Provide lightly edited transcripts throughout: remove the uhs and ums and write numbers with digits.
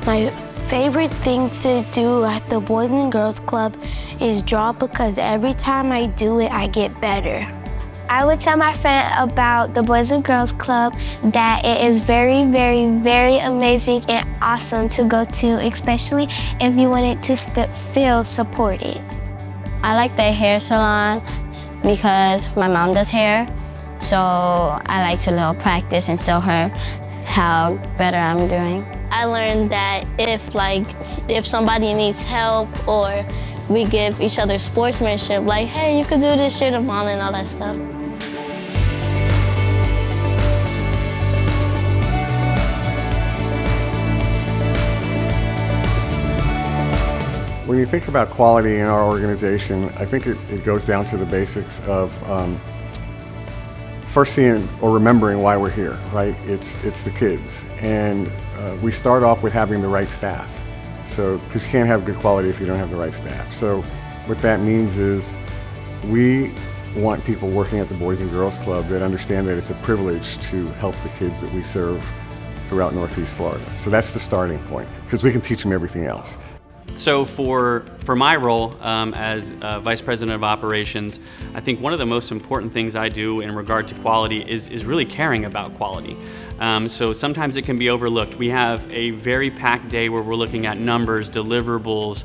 My favorite thing to do at the Boys and Girls Club is draw because every time I do it, I get better. I would tell my friend about the Boys and Girls Club that it is very, very, very amazing and awesome to go to, especially if you wanted to feel supported. I like the hair salon because my mom does hair, so I like to little practice and show her how better I'm doing. I learned that if somebody needs help or we give each other sportsmanship, like, hey, you could do this shit of mine and all that stuff. When you think about quality in our organization, I think it goes down to the basics of first seeing or remembering why we're here, right? It's the kids. And we start off with having the right staff. So, because you can't have good quality if you don't have the right staff. So what that means is we want people working at the Boys and Girls Club that understand that it's a privilege to help the kids that we serve throughout Northeast Florida. So that's the starting point, because we can teach them everything else. So for my role as Vice President of Operations, I think one of the most important things I do in regard to quality is really caring about quality. So sometimes it can be overlooked. We have a very packed day where we're looking at numbers, deliverables.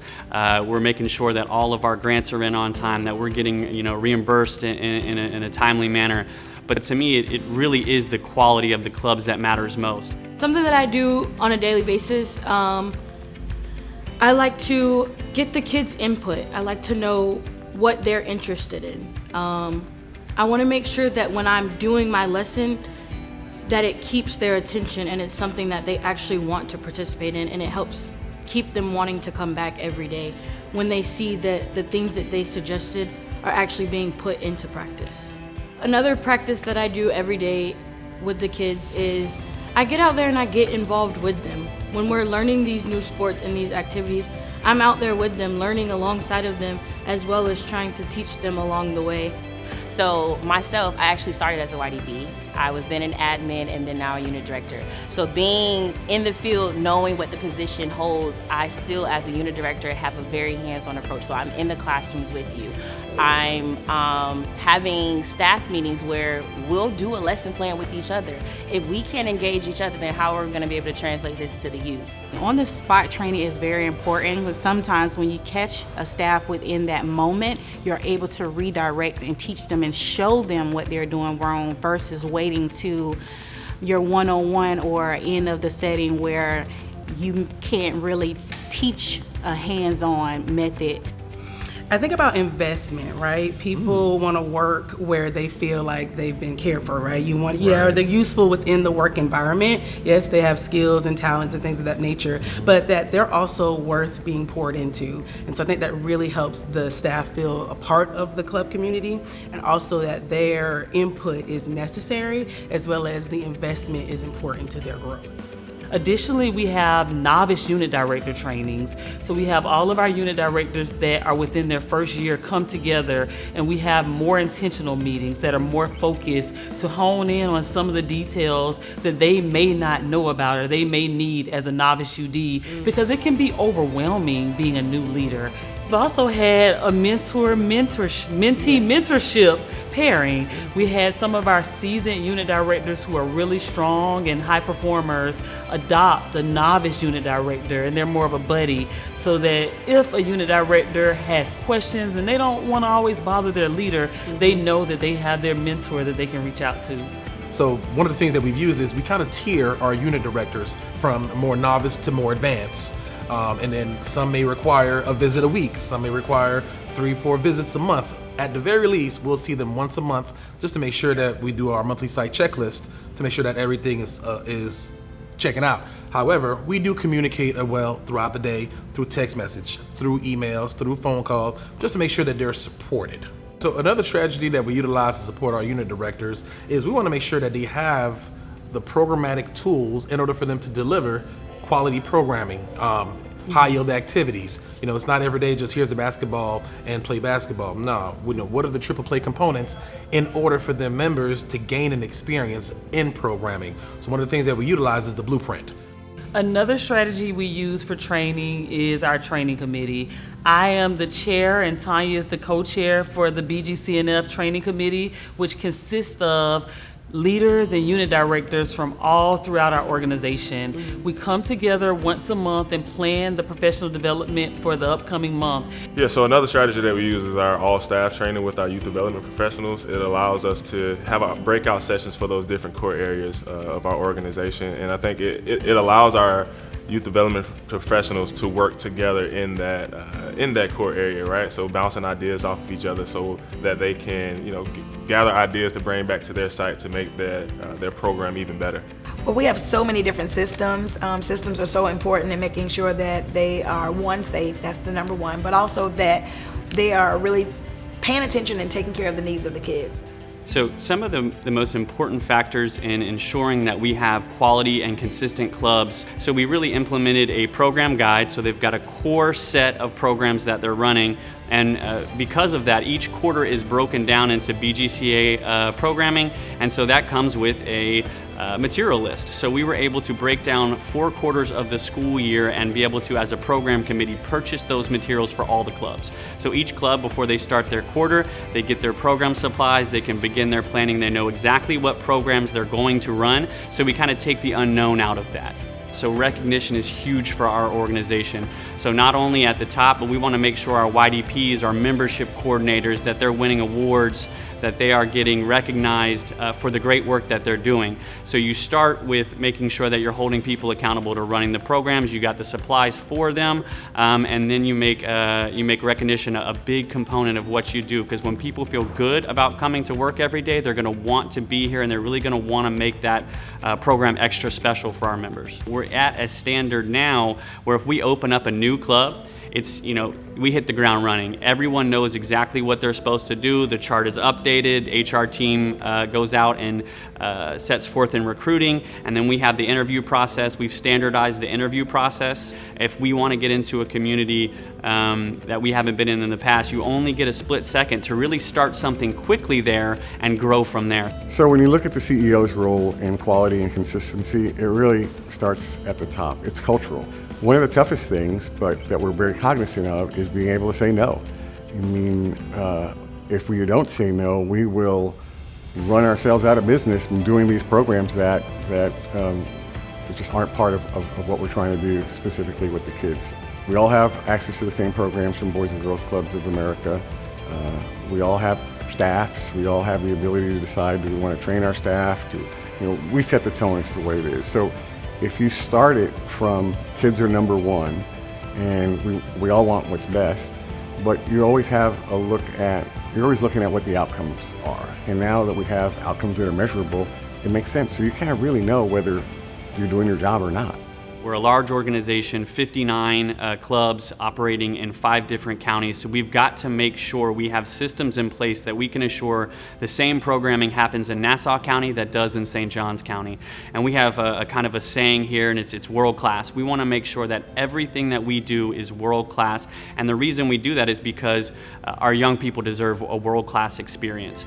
We're making sure that all of our grants are in on time, that we're getting reimbursed in a timely manner. But to me, it really is the quality of the clubs that matters most. Something that I do on a daily basis, I like to get the kids' input. I like to know what they're interested in. I want to make sure that when I'm doing my lesson, that it keeps their attention and it's something that they actually want to participate in, and it helps keep them wanting to come back every day when they see that the things that they suggested are actually being put into practice. Another practice that I do every day with the kids is I get out there and I get involved with them. When we're learning these new sports and these activities, I'm out there with them, learning alongside of them, as well as trying to teach them along the way. So myself, I actually started as a YDB. I was then an admin and then now a unit director. So being in the field, knowing what the position holds, I still, as a unit director, have a very hands-on approach. So I'm in the classrooms with you. I'm having staff meetings where we'll do a lesson plan with each other. If we can't engage each other, then how are we going to be able to translate this to the youth? On-the-spot training is very important, because sometimes when you catch a staff within that moment, you're able to redirect and teach them and show them what they're doing wrong versus waiting to your one-on-one or end of the setting where you can't really teach a hands-on method. I think about investment, right? People want to work where they feel like they've been cared for, right? They're useful within the work environment. Yes, they have skills and talents and things of that nature, but that they're also worth being poured into. And so I think that really helps the staff feel a part of the club community, and also that their input is necessary, as well as the investment is important to their growth. Additionally, we have novice unit director trainings. So we have all of our unit directors that are within their first year come together, and we have more intentional meetings that are more focused to hone in on some of the details that they may not know about or they may need as a novice UD, because it can be overwhelming being a new leader. We've also had a mentee-mentorship pairing. We had some of our seasoned unit directors who are really strong and high performers adopt a novice unit director, and they're more of a buddy, so that if a unit director has questions and they don't want to always bother their leader, they know that they have their mentor that they can reach out to. So one of the things that we've used is we kind of tier our unit directors from more novice to more advanced. And then some may require a visit a week, some may require 3-4 visits a month. At the very least, we'll see them once a month just to make sure that we do our monthly site checklist to make sure that everything is checking out. However, we do communicate well throughout the day through text message, through emails, through phone calls, just to make sure that they're supported. So another strategy that we utilize to support our unit directors is we want to make sure that they have the programmatic tools in order for them to deliver quality programming, high yield activities. It's not every day just here's the basketball and play basketball. No, we know what are the triple play components in order for their members to gain an experience in programming. So one of the things that we utilize is the blueprint. Another strategy we use for training is our training committee. I am the chair and Tanya is the co-chair for the BGCNF training committee, which consists of leaders and unit directors from all throughout our organization. We come together once a month and plan the professional development for the upcoming month. Yeah, so another strategy that we use is our all-staff training with our youth development professionals. It allows us to have our breakout sessions for those different core areas of our organization, and I think it allows our youth development professionals to work together in that core area, right? So bouncing ideas off of each other so that they can, gather ideas to bring back to their site to make their program even better. Well, we have so many different systems. Systems are so important in making sure that they are, one, safe, that's the number one, but also that they are really paying attention and taking care of the needs of the kids. So some of the most important factors in ensuring that we have quality and consistent clubs, so we really implemented a program guide, so they've got a core set of programs that they're running, and because of that, each quarter is broken down into BGCA programming, and so that comes with a material list. So we were able to break down 4 quarters of the school year and be able to, as a program committee, purchase those materials for all the clubs. So each club, before they start their quarter, they get their program supplies, they can begin their planning, they know exactly what programs they're going to run, so we kind of take the unknown out of that. So recognition is huge for our organization. So not only at the top, but we want to make sure our YDPs, our membership coordinators, that they're winning awards, that they are getting recognized for the great work that they're doing. So you start with making sure that you're holding people accountable to running the programs, you got the supplies for them, and then you make recognition a big component of what you do, because when people feel good about coming to work every day, they're going to want to be here and they're really going to want to make that program extra special for our members. We're at a standard now where if we open up a new club, it's, we hit the ground running. Everyone knows exactly what they're supposed to do. The chart is updated. HR team goes out and sets forth in recruiting, and then we have the interview process. We've standardized the interview process. If we want to get into a community that we haven't been in the past, you only get a split second to really start something quickly there and grow from there. So when you look at the CEO's role in quality and consistency, it really starts at the top. It's cultural. One of the toughest things, but that we're very cognizant of, is being able to say no. If we don't say no, we will run ourselves out of business from doing these programs that just aren't part of what we're trying to do specifically with the kids. We all have access to the same programs from Boys and Girls Clubs of America. We all have staffs. We all have the ability to decide, do we want to train our staff? We set the tone as to the way it is. So if you start it from kids are number one, and we all want what's best, but you always have you're always looking at what the outcomes are. And now that we have outcomes that are measurable, it makes sense. So you kind of really know whether you're doing your job or not. We're a large organization, 59 clubs operating in 5 different counties, so we've got to make sure we have systems in place that we can assure the same programming happens in Nassau County that does in St. Johns County. And we have a kind of a saying here, and it's world class. We want to make sure that everything that we do is world class, and the reason we do that is because our young people deserve a world class experience.